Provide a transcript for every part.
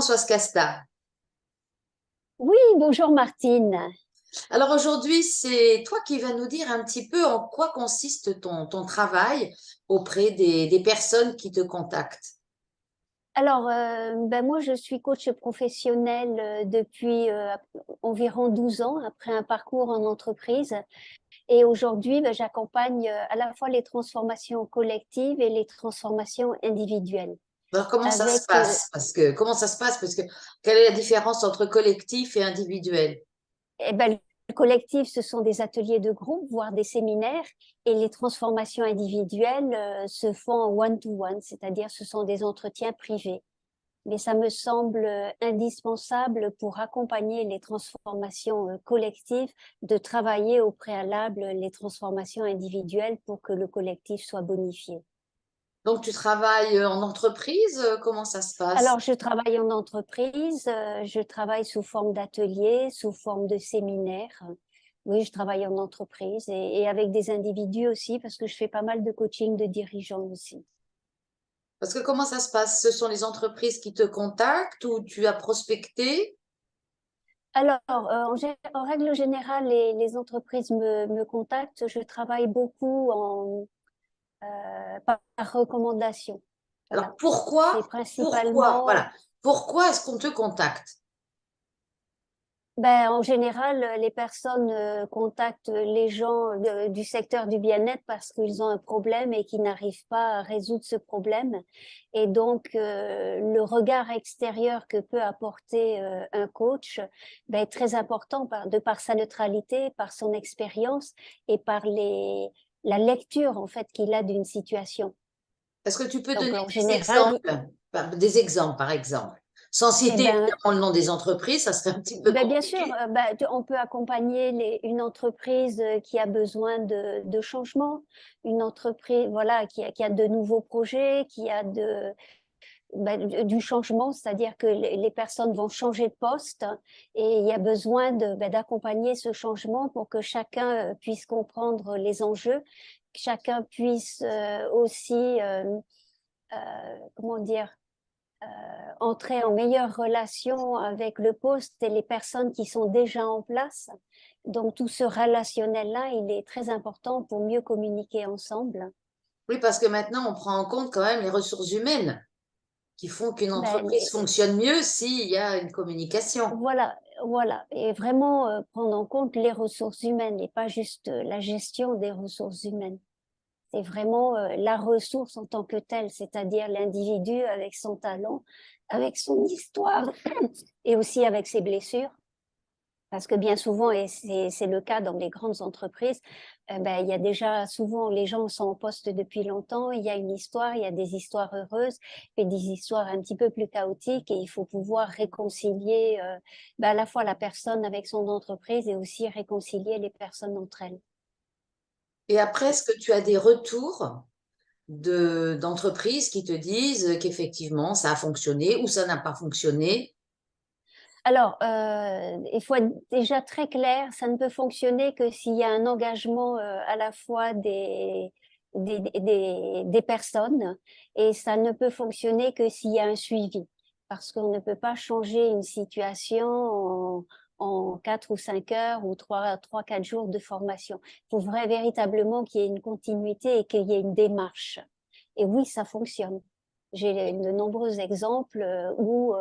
Françoise Casta. Oui, bonjour Martine. Alors aujourd'hui, c'est toi qui vas nous dire un petit peu en quoi consiste ton travail auprès des personnes qui te contactent. Alors, moi, je suis coach professionnel depuis environ 12 ans, après un parcours en entreprise. Et aujourd'hui, j'accompagne à la fois les transformations collectives et les transformations individuelles. Alors comment ça se Avec, passe? Comment ça se passe? Parce que quelle est la différence entre collectif et individuel? le collectif, ce sont des ateliers de groupe, voire des séminaires. Et les transformations individuelles se font en one-to-one, c'est-à-dire ce sont des entretiens privés. Mais ça me semble indispensable pour accompagner les transformations collectives, de travailler au préalable les transformations individuelles pour que le collectif soit bonifié. Donc tu travailles en entreprise? Comment ça se passe? Alors, je travaille en entreprise, je travaille sous forme d'ateliers, sous forme de séminaires. Oui, je travaille en entreprise et avec des individus aussi parce que je fais pas mal de coaching de dirigeants aussi. Parce que comment ça se passe? Ce sont les entreprises qui te contactent ou tu as prospecté? Alors, en règle générale, les entreprises me contactent. Je travaille beaucoup par recommandation. Voilà. Alors C'est principalement, pourquoi est-ce qu'on te contacte? en général, les personnes contactent les gens du secteur du bien-être parce qu'ils ont un problème et qu'ils n'arrivent pas à résoudre ce problème. Et donc, le regard extérieur que peut apporter un coach est très important de par sa neutralité, par son expérience et par la lecture en fait qu'il a d'une situation. Est-ce que tu peux donner Donc, en général, des exemples, par exemple, sans eh citer ben, évidemment le nom des entreprises, ça serait un petit peu bien sûr, compliqué. on peut accompagner une entreprise qui a besoin de changement, une entreprise voilà qui a de nouveaux projets, qui a du changement, c'est-à-dire que les personnes vont changer de poste et il y a besoin d'accompagner ce changement pour que chacun puisse comprendre les enjeux, que chacun puisse aussi comment dire entrer en meilleure relation avec le poste et les personnes qui sont déjà en place. Donc tout ce relationnel-là, il est très important pour mieux communiquer ensemble. Oui, parce que maintenant, on prend en compte quand même les ressources humaines qui font qu'une Ben, entreprise fonctionne mieux s'il y a une communication. voilà, voilà. Et vraiment prendre en compte les ressources humaines et pas juste la gestion des ressources humaines. C'est vraiment la ressource en tant que telle, c'est-à-dire l'individu avec son talent, avec son histoire et aussi avec ses blessures. Parce que bien souvent, et c'est le cas dans les grandes entreprises, il y a déjà souvent, les gens sont en poste depuis longtemps, il y a une histoire, il y a des histoires heureuses et des histoires un petit peu plus chaotiques et il faut pouvoir réconcilier à la fois la personne avec son entreprise et aussi réconcilier les personnes entre elles. Et après, est-ce que tu as des retours d'entreprises qui te disent qu'effectivement, ça a fonctionné ou ça n'a pas fonctionné? Alors, il faut être déjà très clair, ça ne peut fonctionner que s'il y a un engagement à la fois des personnes et ça ne peut fonctionner que s'il y a un suivi. Parce qu'on ne peut pas changer une situation en 4 ou 5 heures ou 4 jours de formation. Il faut véritablement qu'il y ait une continuité et qu'il y ait une démarche. Et oui, ça fonctionne. J'ai de nombreux exemples où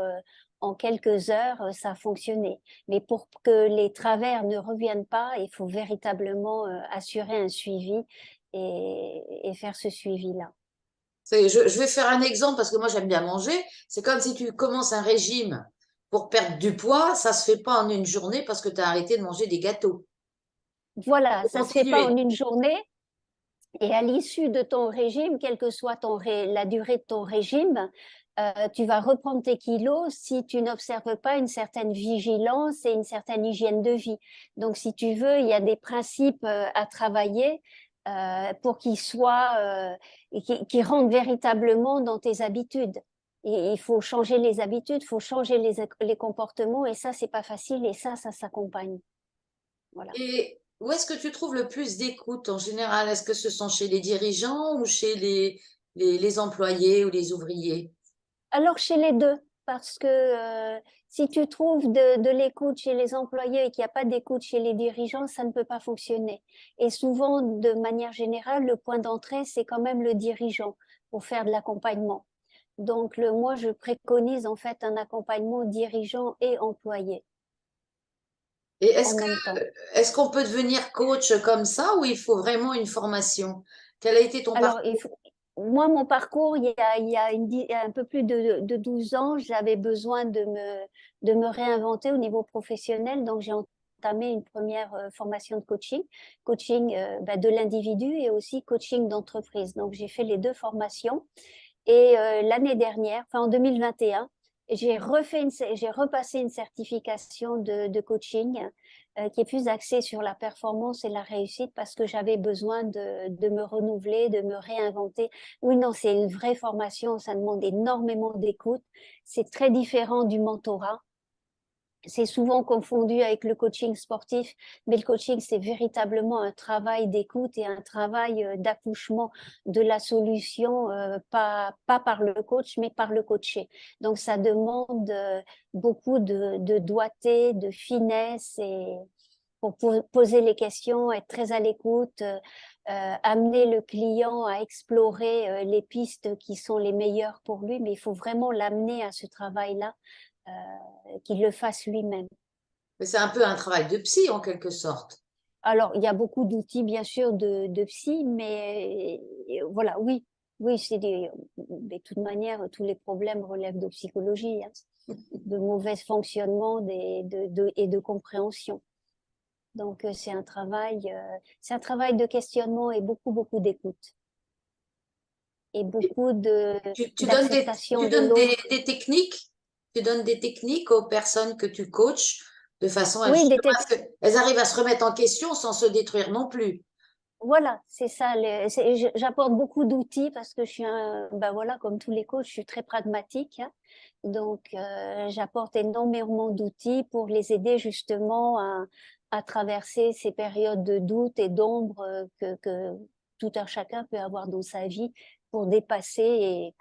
en quelques heures, ça a fonctionné. Mais pour que les travers ne reviennent pas, il faut véritablement assurer un suivi et faire ce suivi-là. Je vais faire un exemple parce que moi, j'aime bien manger. C'est comme si tu commences un régime pour perdre du poids, ça se fait pas en une journée parce que tu as arrêté de manger des gâteaux. Voilà, Faut ça se fait pas en continuer. une journée. Et à l'issue de ton régime, quelle que soit la durée de ton régime, tu vas reprendre tes kilos si tu n'observes pas une certaine vigilance et une certaine hygiène de vie. Donc, si tu veux, il y a des principes à travailler pour qu'ils soient, et qui rentrent véritablement dans tes habitudes. Et il faut changer les habitudes, il faut changer les comportements, et ça, c'est pas facile, et ça s'accompagne. Voilà. Et où est-ce que tu trouves le plus d'écoute en général? Est-ce que ce sont chez les dirigeants ou chez les employés ou les ouvriers? Alors, chez les deux. parce que si tu trouves de l'écoute chez les employés et qu'il n'y a pas d'écoute chez les dirigeants, ça ne peut pas fonctionner. Et souvent, de manière générale, le point d'entrée, c'est quand même le dirigeant pour faire de l'accompagnement. Donc, moi, je préconise en fait un accompagnement dirigeant et employé Et en même temps. est-ce qu'on peut devenir coach comme ça ou il faut vraiment une formation? Quel a été ton Alors, parcours? moi, mon parcours, il y a un peu plus de 12 ans, j'avais besoin de me réinventer au niveau professionnel. Donc, j'ai entamé une première formation de coaching, coaching de l'individu et aussi coaching d'entreprise. Donc, j'ai fait les deux formations. Et l'année dernière, enfin en 2021, j'ai repassé une certification de coaching qui est plus axée sur la performance et la réussite parce que j'avais besoin de me renouveler, de me réinventer. Oui, non, c'est une vraie formation, ça demande énormément d'écoute. C'est très différent du mentorat. C'est souvent confondu avec le coaching sportif, mais le coaching, c'est véritablement un travail d'écoute et un travail d'accouchement de la solution, pas par le coach, mais par le coaché. Donc, ça demande beaucoup de doigté, de finesse et pour poser les questions, être très à l'écoute, amener le client à explorer les pistes qui sont les meilleures pour lui, mais il faut vraiment l'amener à ce travail-là qu'il le fasse lui-même. Mais c'est un peu un travail de psy en quelque sorte. Alors, il y a beaucoup d'outils, bien sûr, de psy, mais voilà, oui, oui, de toute manière, tous les problèmes relèvent de psychologie, hein, de mauvais fonctionnement et de compréhension. Donc, c'est un travail de questionnement et beaucoup, beaucoup d'écoute et beaucoup d'acceptation Tu de donnes l'autre. des techniques, tu donnes des techniques aux personnes que tu coaches de façon à Oui, justement à ce qu'elles arrivent à se remettre en question sans se détruire non plus. voilà, c'est ça. J'apporte beaucoup d'outils parce que ben voilà, comme tous les coachs, je suis très pragmatique, hein. Donc, j'apporte énormément d'outils pour les aider justement à traverser ces périodes de doute et d'ombre que tout un chacun peut avoir dans sa vie pour dépasser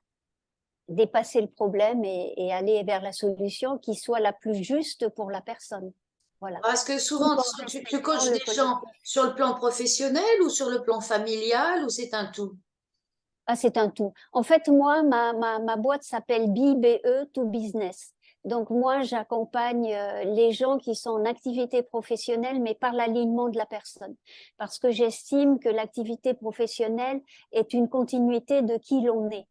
le problème et aller vers la solution qui soit la plus juste pour la personne. Voilà. Parce que Tout souvent, en tu respectant coaches le des gens collectif. sur le plan professionnel ou sur le plan familial ou c'est un tout? Ah, c'est un tout. En fait, moi, ma boîte s'appelle BBE to Business. Donc, moi, j'accompagne les gens qui sont en activité professionnelle, mais par l'alignement de la personne. Parce que j'estime que l'activité professionnelle est une continuité de qui l'on est.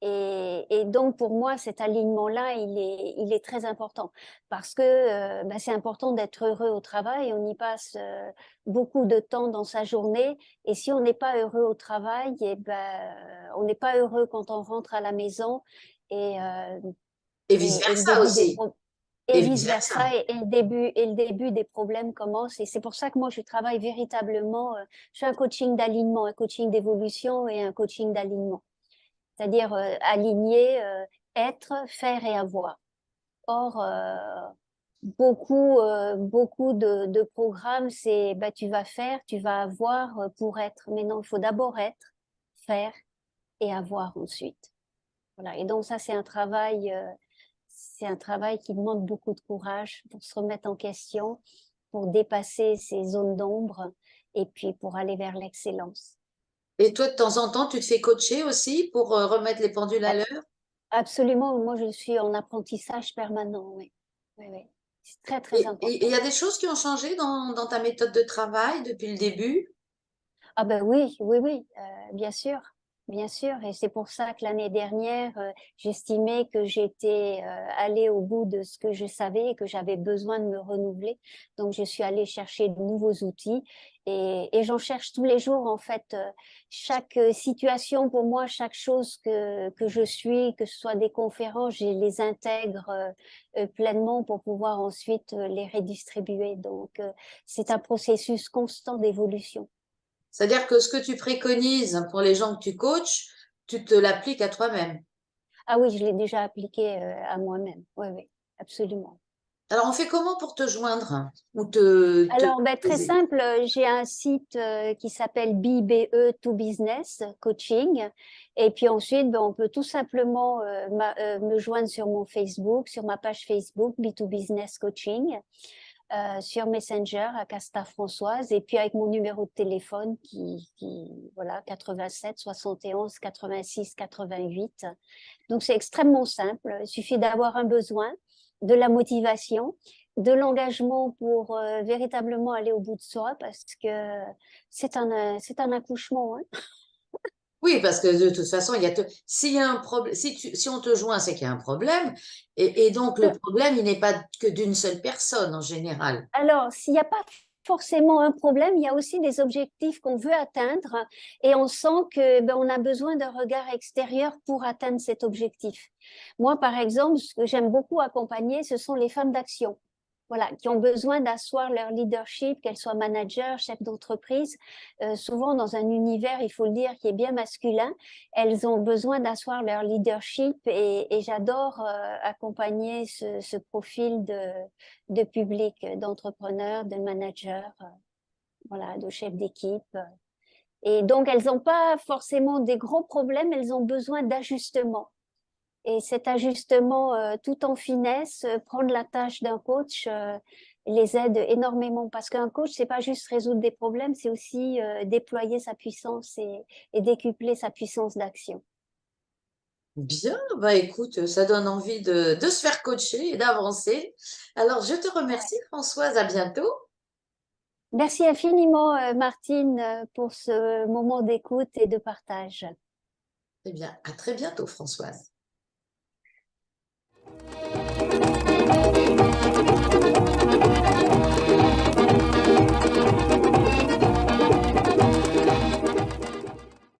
Et donc, pour moi, cet alignement-là, il est très important parce que c'est important d'être heureux au travail. On y passe beaucoup de temps dans sa journée. Et si on n'est pas heureux au travail, on n'est pas heureux quand on rentre à la maison. Et, euh, Et et le vice-versa début des aussi. pro- et Et vice-versa. vice-versa. Et le début des problèmes commence. Et c'est pour ça que moi, je travaille véritablement. Je fais un coaching d'alignement, un coaching d'évolution et un coaching d'alignement, c'est-à-dire aligner, être, faire et avoir. Or, beaucoup de programmes, c'est tu vas faire, tu vas avoir pour être. Mais non, il faut d'abord être, faire et avoir ensuite. Voilà. Et donc ça, c'est un travail qui demande beaucoup de courage pour se remettre en question, pour dépasser ces zones d'ombre et puis pour aller vers l'excellence. Et toi, de temps en temps, tu te fais coacher aussi pour remettre les pendules à l'heure? Absolument, moi je suis en apprentissage permanent, oui. Oui, oui. C'est très, très Et il y important. a des choses qui ont changé dans ta méthode de travail depuis le début? Ah ben oui, oui, oui, bien sûr, bien sûr. Et c'est pour ça que l'année dernière, j'estimais que j'étais allée au bout de ce que je savais et que j'avais besoin de me renouveler. Donc, je suis allée chercher de nouveaux outils et j'en cherche tous les jours, en fait. Chaque situation pour moi, chaque chose que je suis, que ce soit des conférences, je les intègre pleinement pour pouvoir ensuite les redistribuer. Donc, c'est un processus constant d'évolution. C'est-à-dire que ce que tu préconises pour les gens que tu coaches, tu te l'appliques à toi-même. Ah oui, je l'ai déjà appliqué à moi-même. Oui, oui, absolument. Alors, on fait comment pour te joindre? Ou te... Alors, ben, très simple, j'ai un site qui s'appelle BBE to Business Coaching. Et puis ensuite, ben, on peut tout simplement me joindre sur mon Facebook, sur ma page Facebook B2 Business Coaching, sur Messenger à Casta Françoise, et puis avec mon numéro de téléphone voilà, 87 71 86 88. Donc, c'est extrêmement simple. Il suffit d'avoir un besoin, de la motivation, de l'engagement pour véritablement aller au bout de soi, parce que c'est un accouchement, hein. Oui, parce que de toute façon, s'il y a un problème, si on te joint, c'est qu'il y a un problème. Et donc, le problème, il n'est pas que d'une seule personne en général. Alors, s'il n'y a pas forcément un problème, il y a aussi des objectifs qu'on veut atteindre et on sent que ben, on a besoin d'un regard extérieur pour atteindre cet objectif. Moi, par exemple, ce que j'aime beaucoup accompagner, ce sont les femmes d'action. Voilà, qui ont besoin d'asseoir leur leadership, qu'elles soient managers, chefs d'entreprise. Souvent, dans un univers, il faut le dire, qui est bien masculin, elles ont besoin d'asseoir leur leadership et j'adore accompagner ce profil de public, d'entrepreneurs, de managers, voilà, de chefs d'équipe. Et donc, elles n'ont pas forcément des gros problèmes, elles ont besoin d'ajustement. Et cet ajustement tout en finesse, prendre la tâche d'un coach les aide énormément parce qu'un coach, c'est pas juste résoudre des problèmes, c'est aussi déployer sa puissance et décupler sa puissance d'action. Bien, bah écoute, ça donne envie de se faire coacher et d'avancer. Alors, je te Ouais. remercie, Françoise, à bientôt. Merci infiniment, Martine, pour ce moment d'écoute et de partage. Eh bien, à très bientôt, Françoise.